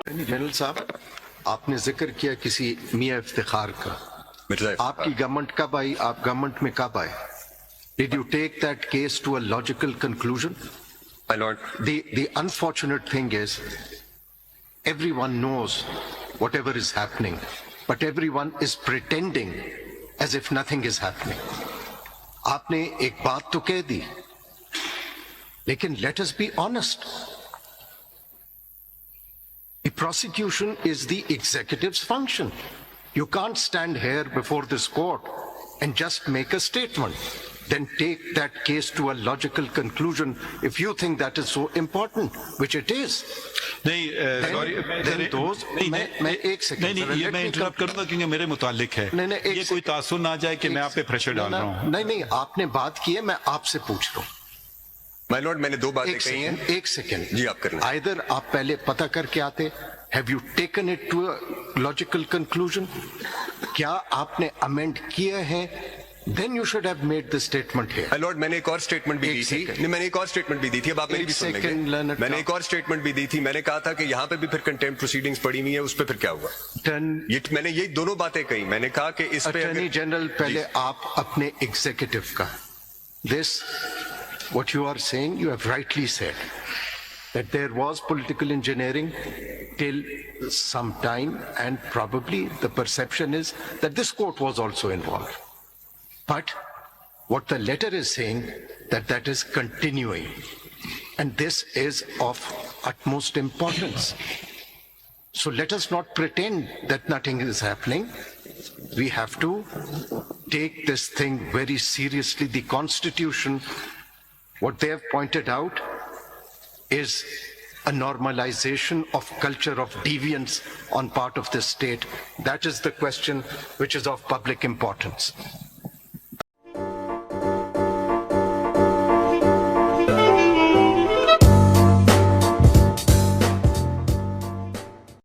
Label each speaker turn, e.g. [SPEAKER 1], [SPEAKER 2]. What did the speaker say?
[SPEAKER 1] General साहब, आपने जिक्र किया किसी मियां इफ्तिखार का। आपकी गवर्नमेंट कब आई? आप गवर्नमेंट में कब आए? Did you take that case to a logical conclusion?
[SPEAKER 2] My lord.
[SPEAKER 1] The unfortunate thing is, everyone knows whatever is happening, but everyone is pretending as if nothing is happening. आपने एक बात तो कह दी, लेकिन let us be honest. The prosecution is the executive's function. You can't stand here before this court and just make a statement. Then take that case to a logical conclusion if you think that is so important, which it is.
[SPEAKER 3] नहीं, मैं interrupt करूंगा क्योंकि मेरे मुतालिक है। ये कोई तासुर ना जाए कि मैं आप पे प्रेशर डाल रहा हूँ।
[SPEAKER 1] नहीं, आपने बात की है, मैं आपसे पूछ रहा हूँ।
[SPEAKER 2] माय लॉर्ड, मैंने दो बातें कही हैं।
[SPEAKER 1] एक सेकेंड
[SPEAKER 2] जी, आप करें।
[SPEAKER 1] आइदर आप पहले पता करके आते, have you taken it to a logical conclusion? क्या आपने अमेंड किए हैं? Then you should have made the statement here.
[SPEAKER 2] My lord, मैंने एक और स्टेटमेंट भी दी थी। नहीं, मैंने एक और स्टेटमेंट भी दी थी। अब आप मेरी भी सुन लेंगे। मैंने एक और स्टेटमेंट भी दी थी। मैंने कहा था कि यहाँ पे भी फिर कंटेम्प्ट प्रोसीडिंग्स पड़ी हुई है, उस पे फिर क्या हुआ? मैंने ये दोनों बातें कही। मैंने कहा कि इस पे
[SPEAKER 1] अटॉर्नी जनरल, पहले आप अपने एग्जीक्यूटिव का, this what you are saying, you have rightly said that there was political engineering till some time, and probably the perception is that this court was also involved. But what the letter is saying, that is continuing, and this is of utmost importance. So let us not pretend that nothing is happening. We have to take this thing very seriously. The Constitution, what they have pointed out, is a normalization of culture of deviance on part of the state. That is the question which is of public importance.